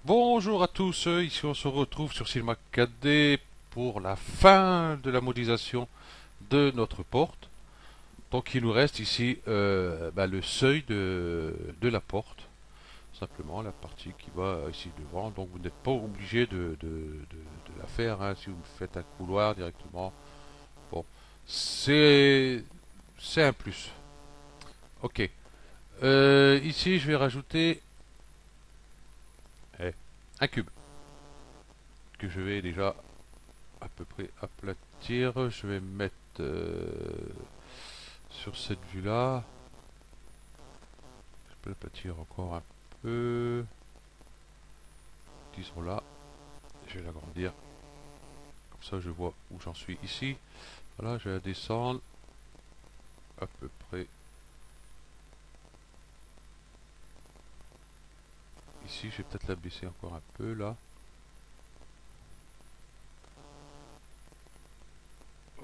Bonjour à tous, ici on se retrouve sur Cinema 4D pour la fin de la modélisation de notre porte. Donc il nous reste ici le seuil de la porte, simplement la partie qui va ici devant. Donc vous n'êtes pas obligé de la faire hein, si vous faites un couloir directement. Bon, c'est c'est un plus. Ok. Ici je vais rajouter un cube que je vais déjà à peu près aplatir. Je vais mettre sur cette vue-là. Je peux l'aplatir encore un peu. Disons là. Je vais l'agrandir. Comme ça, je vois où j'en suis ici. Voilà, je vais la descendre à peu près ici. Je vais peut-être la baisser encore un peu là.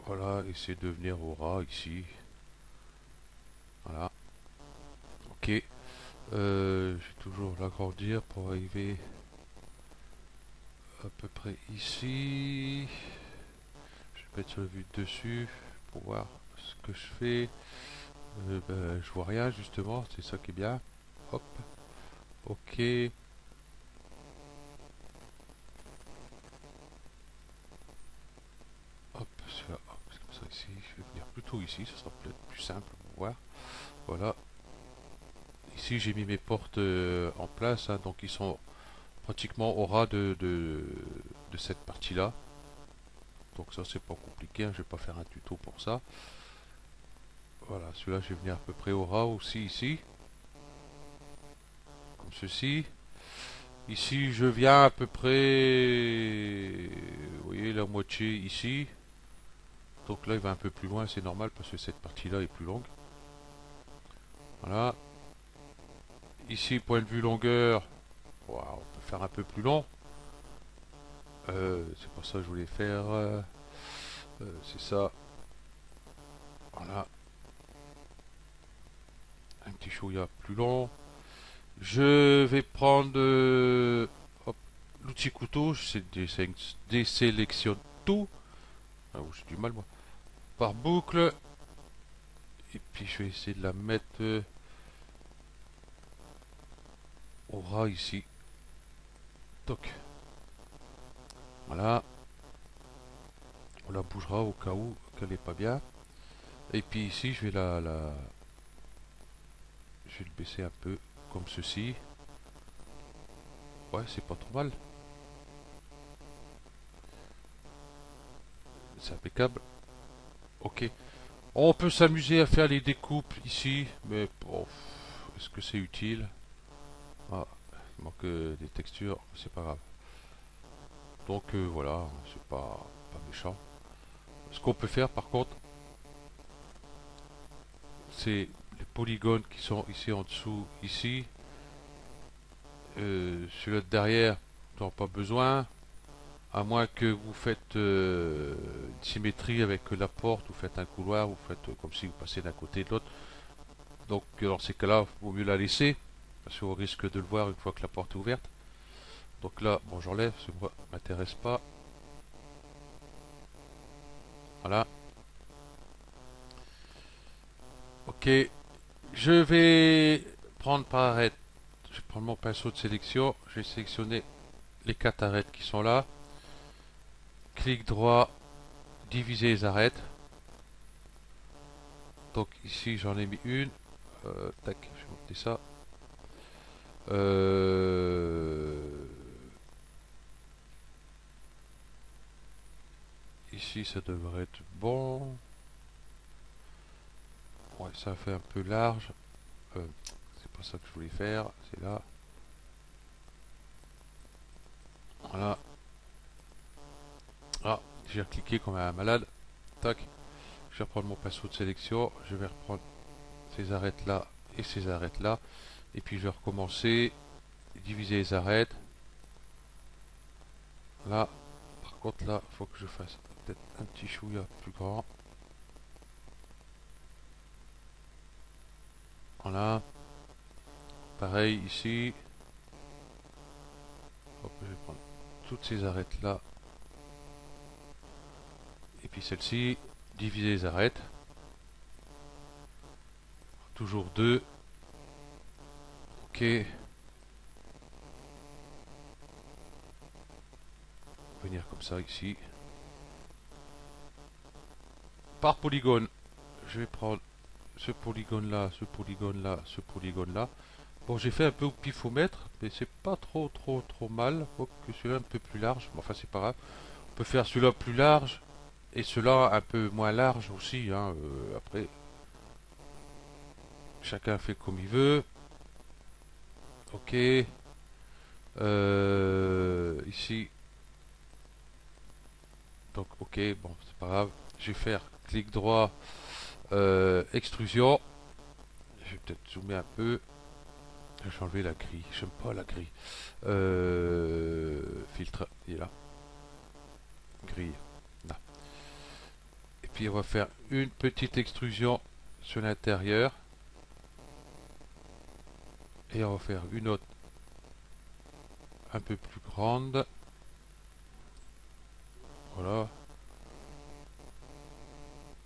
Voilà, essayer de venir au ras ici. Voilà. Ok. Je vais toujours l'agrandir pour arriver à peu près ici. Je vais mettre sur la vue dessus pour voir ce que je fais. Je vois rien justement, c'est ça qui est bien. Hop, ok. Hop, celui-là, hop, c'est comme ça ici. Je vais venir plutôt ici, ça sera peut-être plus simple pour voir. Voilà. Ici j'ai mis mes portes en place, hein, donc ils sont pratiquement au ras de cette partie-là. Donc ça c'est pas compliqué, hein, je vais pas faire un tuto pour ça. Voilà, celui-là je vais venir à peu près au ras aussi ici, comme ceci. Ici je viens à peu près, vous voyez la moitié ici. Donc là il va un peu plus loin, c'est normal parce que cette partie-là est plus longue. Voilà. Ici point de vue longueur, wow, on peut faire un peu plus long. C'est pour ça que je voulais faire. C'est ça. Voilà. Un petit chouïa plus long. Je vais prendre l'outil couteau. Je désélectionne tout. Ah, j'ai du mal moi. Par boucle. Et puis je vais essayer de la mettre au ras ici. Toc. Voilà. On la bougera au cas où qu'elle n'est pas bien. Et puis ici je vais je vais le baisser un peu comme ceci. Ouais, c'est pas trop mal. C'est impeccable. Ok. On peut s'amuser à faire les découpes ici, mais bon, est-ce que c'est utile? Ah, il manque des textures, c'est pas grave. Donc voilà, c'est pas méchant. Ce qu'on peut faire par contre, c'est les polygones qui sont ici en dessous, ici. Celui-là de derrière, n'en pas besoin. À moins que vous faites une symétrie avec la porte, vous faites un couloir, vous faites comme si vous passez d'un côté de l'autre. Donc dans ces cas-là, il vaut mieux la laisser, parce qu'on risque de le voir une fois que la porte est ouverte. Donc là, bon j'enlève, ça ne m'intéresse pas. Voilà. Ok. Je vais prendre par arête. Je vais prendre mon pinceau de sélection. Je vais sélectionner les 4 arêtes qui sont là. Clic droit, diviser les arêtes. Donc ici j'en ai mis une. Tac, je vais monter ça. Euh, Ici ça devrait être bon. Ouais, ça fait un peu large. C'est pas ça que je voulais faire. C'est là. Voilà. Ah, j'ai cliqué comme un malade. Tac. Je vais reprendre mon pinceau de sélection. Je vais reprendre ces arêtes là et ces arêtes là. Et puis je vais recommencer. Diviser les arêtes. Là. Par contre là, il faut que je fasse peut-être un petit chouïa plus grand. Voilà. Pareil ici. vais prendre toutes ces arêtes là. Et puis celle-ci, diviser les arêtes. Toujours deux. Ok. Venir comme ça ici. Par polygone, je vais prendre ce polygone là, ce polygone là, ce polygone là. Bon, j'ai fait un peu au pifomètre, mais c'est pas trop mal. Faut que celui-là un peu plus large, mais enfin c'est pas grave. On peut faire celui-là plus large et celui-là un peu moins large aussi. Hein. Après, chacun fait comme il veut. Ok. Ici. Donc ok, bon, c'est pas grave. Je vais faire clic droit, extrusion. Je vais peut-être zoomer un peu. Je vais enlever la grille. J'aime pas la grille. Filtre, il est là. Grille. Là. Et puis on va faire une petite extrusion sur l'intérieur. Et on va faire une autre un peu plus grande. Voilà.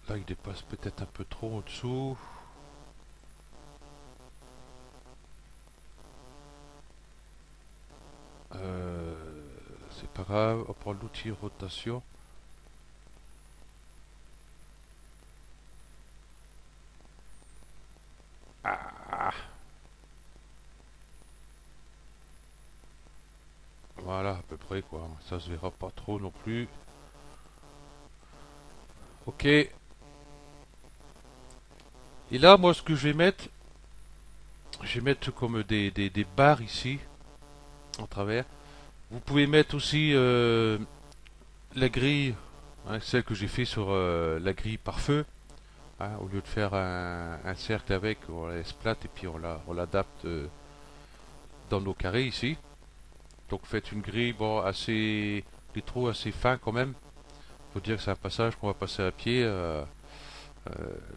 Là il dépasse peut-être un peu trop en dessous. C'est pas grave, on prend l'outil rotation. Ah, voilà, à peu près quoi. Ça se verra pas trop non plus. Ok. Et là, moi, ce que je vais mettre comme des barres ici, en travers. Vous pouvez mettre aussi la grille, hein, celle que j'ai fait sur la grille par feu. Hein, au lieu de faire un cercle avec, on la laisse plate et puis on l'adapte dans nos carrés ici. Donc faites une grille, bon, assez, des trous assez fins quand même. Faut dire que c'est un passage qu'on va passer à pied.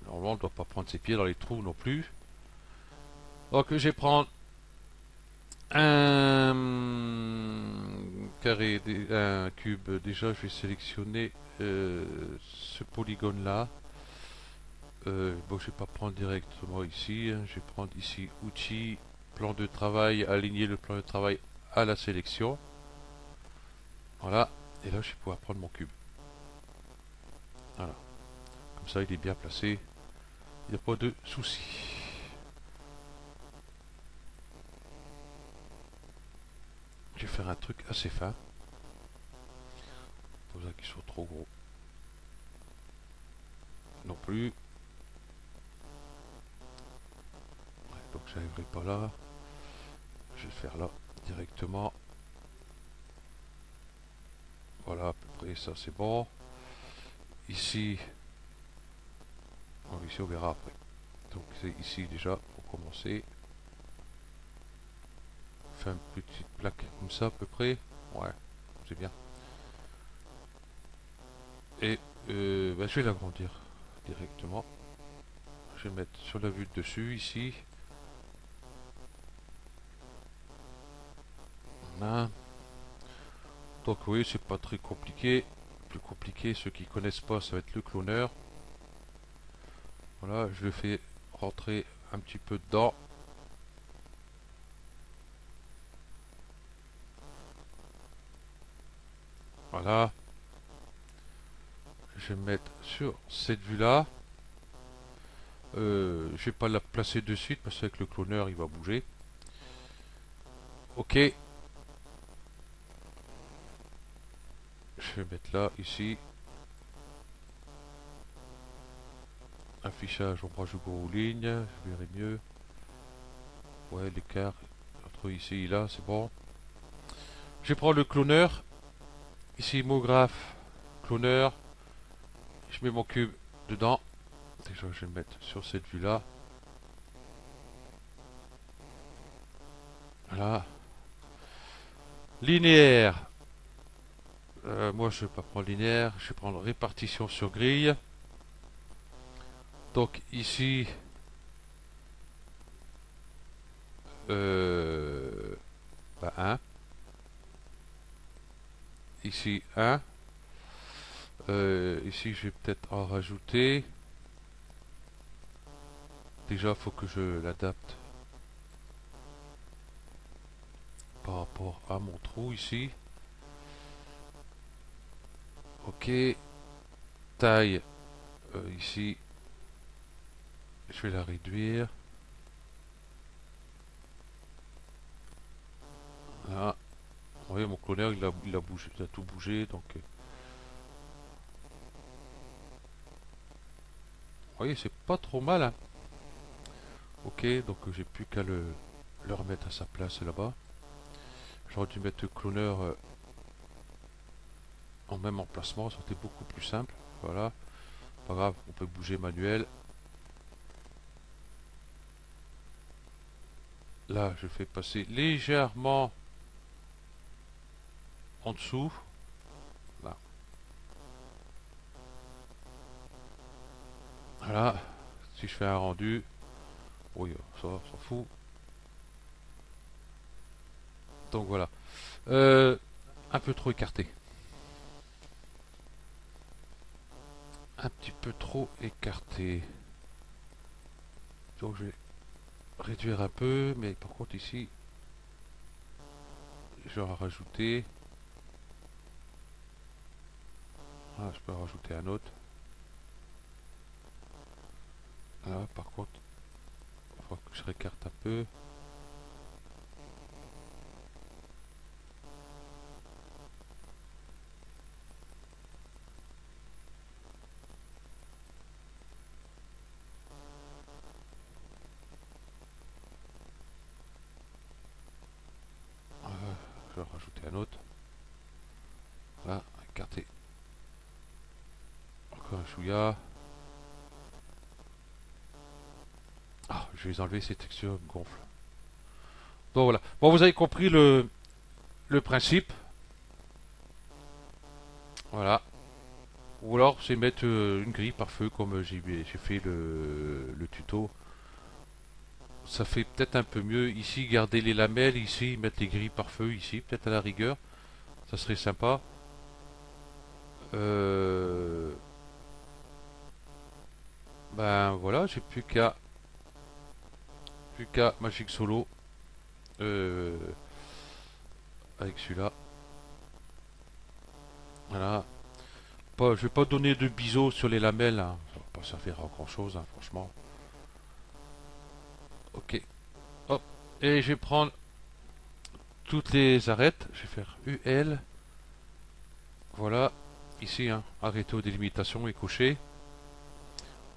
Normalement, on ne doit pas prendre ses pieds dans les trous non plus. Donc je vais prendre un carré, un cube. Déjà, je vais sélectionner ce polygone là. Bon, je vais pas prendre directement ici. Hein. Je vais prendre ici outils, plan de travail, aligner le plan de travail à la sélection. Voilà. Et là, je vais pouvoir prendre mon cube. Voilà. Comme ça, il est bien placé. Il n'y a pas de souci. Je vais faire un truc assez fin. Pas besoin qu'ils soient trop gros. Non plus. Ouais, donc j'arriverai pas là. Je vais le faire là directement. Voilà, à peu près ça c'est bon. Ici, ici on verra après. Donc c'est ici déjà pour commencer. On fait une petite plaque comme ça à peu près. Ouais, c'est bien. Et bah, je vais l'agrandir directement. Je vais mettre sur la vue de dessus ici. Voilà. Donc oui, c'est pas très compliqué. Plus compliqué, ceux qui connaissent pas, ça va être le cloneur. Voilà, je le fais rentrer un petit peu dedans. Voilà. Je vais me mettre sur cette vue là. Je vais pas la placer de suite parce qu'avec le cloneur il va bouger. Ok. Je vais mettre là, ici. Affichage ombrage de gros lignes. Je verrai mieux. Ouais, l'écart entre ici et là, c'est bon. Je vais prendre le cloneur. Ici, mot graphe, cloneur. Je mets mon cube dedans. Déjà, je vais le mettre sur cette vue là. Voilà. Linéaire. Moi, je ne vais pas prendre linéaire. Je vais prendre répartition sur grille. Donc, ici, bah 1. ici un. Ici je vais peut-être en rajouter. Déjà faut que je l'adapte par rapport à mon trou ici. Ok, taille ici, je vais la réduire. Là, vous voyez mon cloneur il a bougé, il a tout bougé donc. Vous voyez c'est pas trop mal hein. Ok, donc j'ai plus qu'à le remettre à sa place là-bas. J'aurais dû mettre le cloneur en même emplacement, ça aurait été beaucoup plus simple. Voilà, pas grave, on peut bouger manuel. Là, je fais passer légèrement en dessous. Là. Voilà, si je fais un rendu, oui, ça, on s'en fout. Donc voilà, un peu trop écarté. Un petit peu trop écarté. Donc je vais réduire un peu, mais par contre ici, je vais en rajouter. Ah, je peux en rajouter un autre. Là, par contre, il faut que je récarte un peu. Je vais en rajouter un autre. Là, écarté. Encore un chouïa. Ah, je vais les enlever, ces textures me gonflent. Donc voilà. Bon, vous avez compris le principe. Voilà. Ou alors, c'est mettre une grille par feu comme j'ai fait le tuto. Ça fait peut-être un peu mieux. Ici, garder les lamelles. Ici, mettre les grilles par feu. Ici, peut-être à la rigueur. Ça serait sympa. Euh, ben voilà, j'ai plus qu'à Magic Solo euh, avec celui-là. Voilà. Je vais pas donner de biseaux sur les lamelles. Hein. Ça va pas servir à grand chose, hein, franchement. Ok. Hop. Et je vais prendre toutes les arêtes. Je vais faire UL. Voilà. Ici, hein, arrêter aux délimitations et cocher.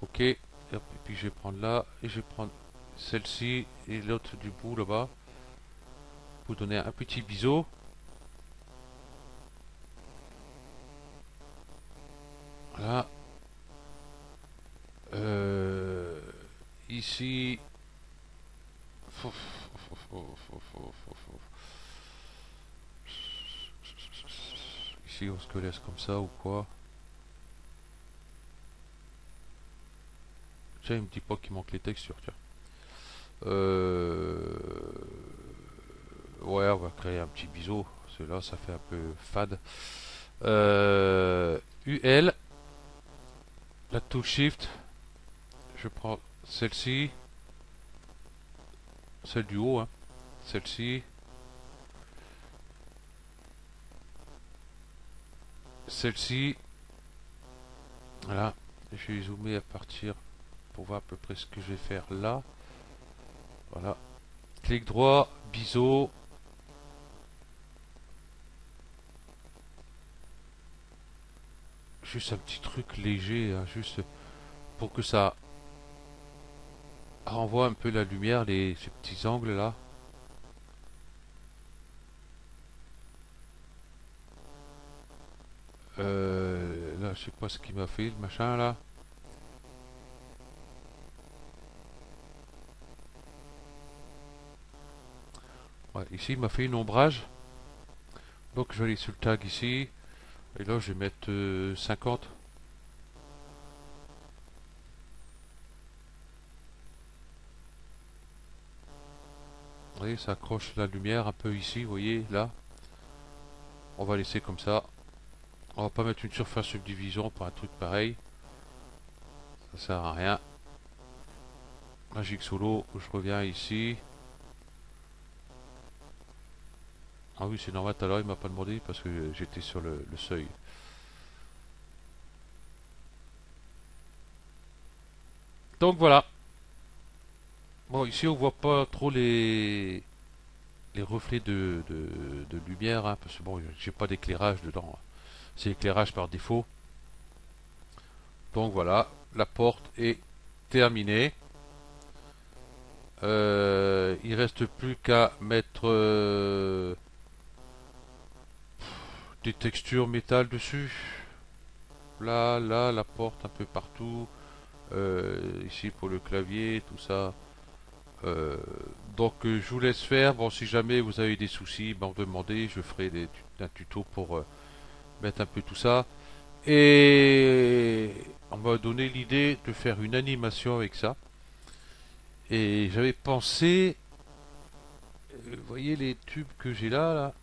Ok. Et puis je vais prendre là. Et je vais prendre celle-ci et l'autre du bout là-bas. Pour donner un petit biseau. Voilà. Euh, ici. Ici, on se laisse comme ça ou quoi? Tiens, il me dit pas qu'il manque les textures, tiens. Euh... Ouais, on va créer un petit biseau. Celui-là, ça fait un peu fade. UL, la touche Shift. Je prends celle-ci, celle du haut, hein. Celle-ci, celle-ci. Voilà. Je vais zoomer à partir pour voir à peu près ce que je vais faire là. Voilà. Clic droit, biseau. Juste un petit truc léger, hein, juste pour que ça renvoie un peu la lumière, ces petits angles là. Là, je sais pas ce qu'il m'a fait, le machin là. Ouais, ici, il m'a fait une ombrage. Donc, je vais aller sur le tag ici. Et là, je vais mettre 50. Vous voyez, ça accroche la lumière un peu ici, vous voyez, là. On va laisser comme ça. On va pas mettre une surface subdivision pour un truc pareil. Ça sert à rien. Magic Solo, je reviens ici. Ah oui, c'est normal, tout à l'heure il m'a pas demandé parce que j'étais sur le seuil. Donc voilà. Bon, ici on voit pas trop les reflets de lumière, hein, parce que bon, j'ai pas d'éclairage dedans. C'est éclairage par défaut. Donc voilà, la porte est terminée. Il reste plus qu'à mettre des textures métal dessus. Là, là, la porte un peu partout. Ici pour le clavier, tout ça. Euh, donc je vous laisse faire. Bon, si jamais vous avez des soucis, ben, demandez. Je ferai un tuto pour mettre un peu tout ça. Et on m'a donné l'idée de faire une animation avec ça. Et j'avais pensé, vous voyez les tubes que j'ai là,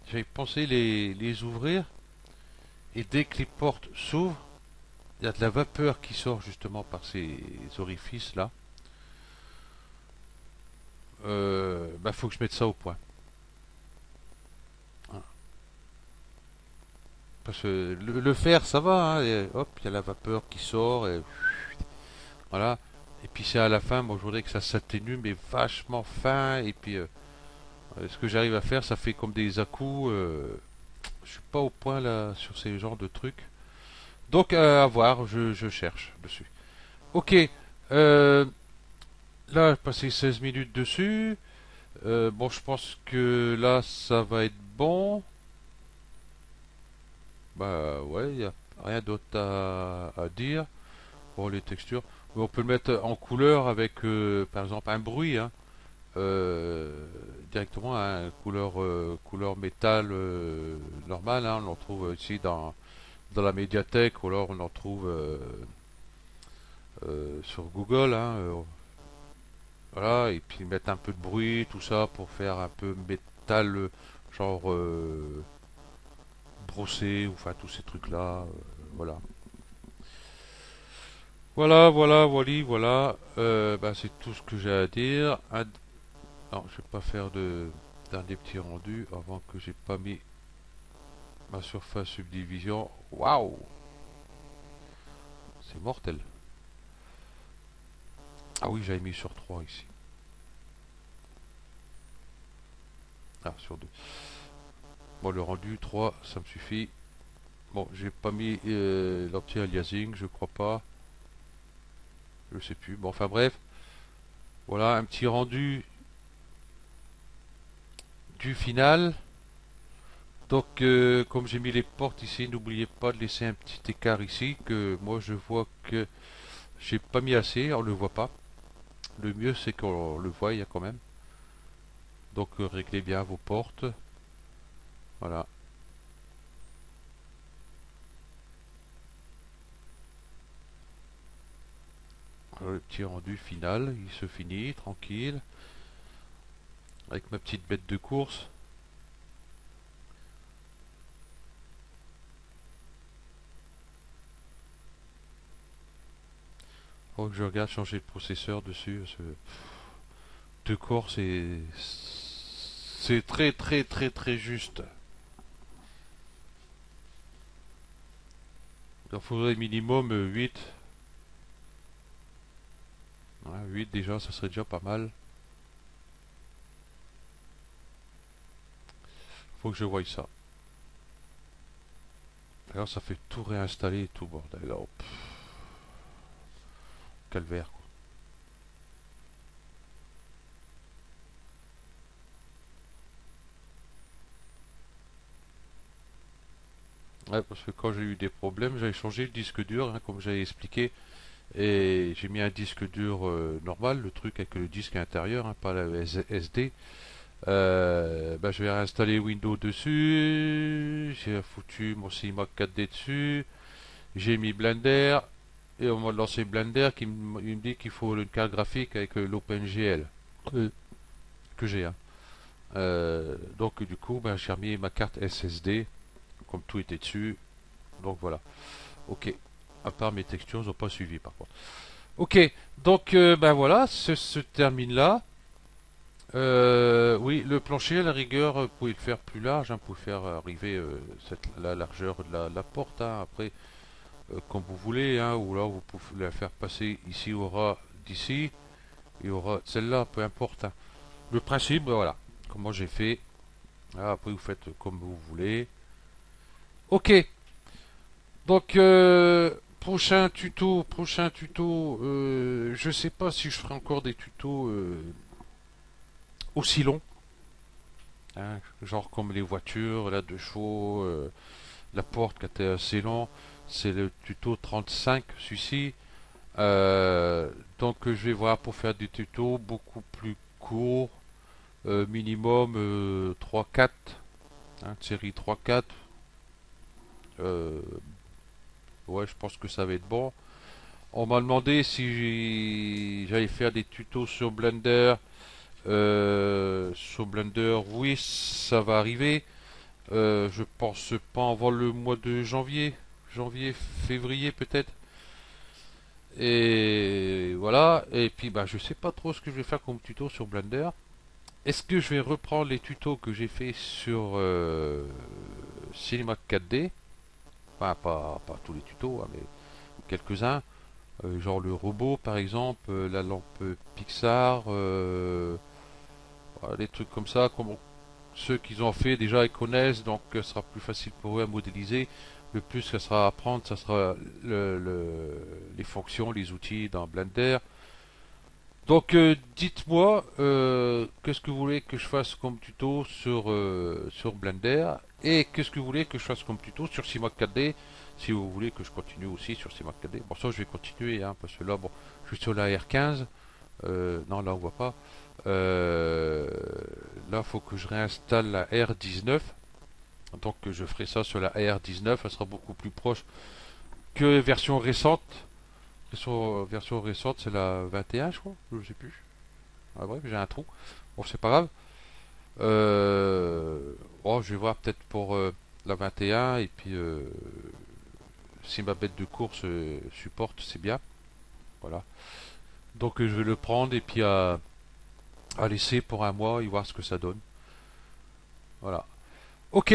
j'avais pensé les ouvrir. Et dès que les portes s'ouvrent, il y a de la vapeur qui sort justement par ces orifices là. Bah faut que je mette ça au point. Parce que le fer ça va, hein, et hop, il y a la vapeur qui sort, et voilà. Et puis c'est à la fin, moi je voudrais que ça s'atténue, mais vachement fin. Et puis ce que j'arrive à faire, ça fait comme des à-coups. Je suis pas au point là sur ces genres de trucs. Donc à voir, je cherche dessus. Ok, euh, là j'ai passé 16 minutes dessus. Bon, je pense que là ça va être bon. Bah ouais, il n'y a rien d'autre à dire pour les textures. Mais on peut le mettre en couleur avec par exemple un bruit, hein, directement, hein, couleur métal normale, hein, on en trouve ici dans la médiathèque, ou alors on en trouve sur Google, hein, voilà, et puis mettre un peu de bruit, tout ça pour faire un peu métal, genre brossé, ou enfin tous ces trucs-là, voilà. Voilà, voilà, voilà. Bah, c'est tout ce que j'ai à dire. Non, je vais pas faire de dernier petit rendu avant que j'ai pas mis ma surface subdivision. Waouh, c'est mortel. Ah oui, j'avais mis sur 3 ici. Ah, sur 2. Bon, le rendu 3, ça me suffit. Bon, j'ai pas mis l'anti-aliasing, je crois pas. Je sais plus. Bon, enfin bref. Voilà, un petit rendu du final. Donc, comme j'ai mis les portes ici, n'oubliez pas de laisser un petit écart ici, que moi je vois que j'ai pas mis assez, on le voit pas. Le mieux c'est qu'on le voie quand même. Donc, réglez bien vos portes. Voilà. Alors, le petit rendu final, il se finit tranquille. Avec ma petite bête de course. Faut que je regarde changer le processeur dessus. Parce que deux corps, c'est très très très très juste. Il faudrait minimum 8. Ouais, 8 déjà, ça serait déjà pas mal. Faut que je voie ça. Alors ça fait tout réinstaller et tout bordel. Alors, calvaire quoi. Ouais, parce que quand j'ai eu des problèmes, j'avais changé le disque dur, hein, comme j'avais expliqué. Et j'ai mis un disque dur normal, le truc avec le disque intérieur, hein, pas la SD. Bah, je vais réinstaller Windows dessus. J'ai foutu mon CMake 4D dessus. J'ai mis Blender. Et au moment de lancer Blender, il me dit qu'il faut une carte graphique avec l'OpenGL euh, que j'ai, hein. Donc du coup, ben, j'ai remis ma carte SSD, comme tout était dessus. Donc voilà. Ok. À part mes textures, ils n'ont pas suivi par contre. Ok. Donc ben voilà, ce se termine là. Oui, le plancher, à la rigueur, vous pouvez le faire plus large, hein, vous pouvez faire arriver la largeur de la porte, hein, après, comme vous voulez, hein, ou là, vous pouvez la faire passer ici au ras d'ici, et au ras de celle-là, peu importe, hein. Le principe, ben voilà, comment j'ai fait. Ah, après, vous faites comme vous voulez. Ok, donc, prochain tuto, je sais pas si je ferai encore des tutos aussi longs. Hein, genre comme les voitures, la deux chevaux, la porte qui était assez long, c'est le tuto 35 celui-ci. Donc je vais voir pour faire des tutos beaucoup plus courts, minimum 3-4, hein, série 3-4. Euh, ouais, je pense que ça va être bon. On m'a demandé si j'allais faire des tutos sur Blender. Sur Blender, oui, ça va arriver. Je pense pas avant le mois de janvier, février peut-être. Et voilà. Et puis bah je sais pas trop ce que je vais faire comme tuto sur Blender. Est-ce que je vais reprendre les tutos que j'ai fait sur Cinema 4D? Enfin pas tous les tutos, hein, mais quelques-uns. Genre le robot par exemple, la lampe Pixar, voilà, des trucs comme ça, comme ceux qu'ils ont fait déjà ils connaissent, donc ce sera plus facile pour eux à modéliser. Le plus ça sera à apprendre, ça sera les fonctions, les outils dans Blender. Donc dites-moi qu'est-ce que vous voulez que je fasse comme tuto sur Blender et qu'est-ce que vous voulez que je fasse comme tuto sur CMake 4D si vous voulez que je continue aussi sur CMake 4D. Bon ça je vais continuer hein, parce que là bon je suis sur la R15. Non là on voit pas. Là, il faut que je réinstalle la R19. Donc, je ferai ça sur la R19. Elle sera beaucoup plus proche que version récente. Version récente, c'est la 21, je crois. Je sais plus. Ah, bref, j'ai un trou. Bon, c'est pas grave. Oh, je vais voir peut-être pour la 21. Et puis, si ma bête de course supporte, c'est bien. Voilà. Donc, je vais le prendre et puis à laisser pour un mois et voir ce que ça donne. Voilà. Ok.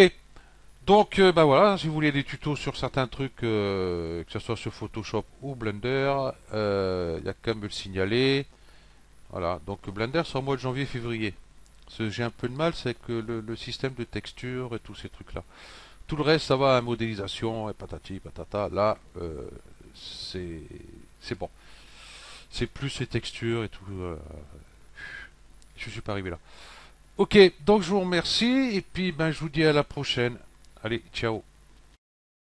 Donc, bah voilà, si vous voulez des tutos sur certains trucs, que ce soit sur Photoshop ou Blender, il y a qu'à me le signaler. Voilà, donc Blender c'est en mois de janvier-février. Ce que j'ai un peu de mal, c'est que le système de texture et tous ces trucs-là. Tout le reste, ça va, hein, modélisation et patati patata. Là, c'est c'est bon. C'est plus les textures et tout. Je suis pas arrivé là. Ok, donc je vous remercie et puis ben je vous dis à la prochaine. Allez, ciao.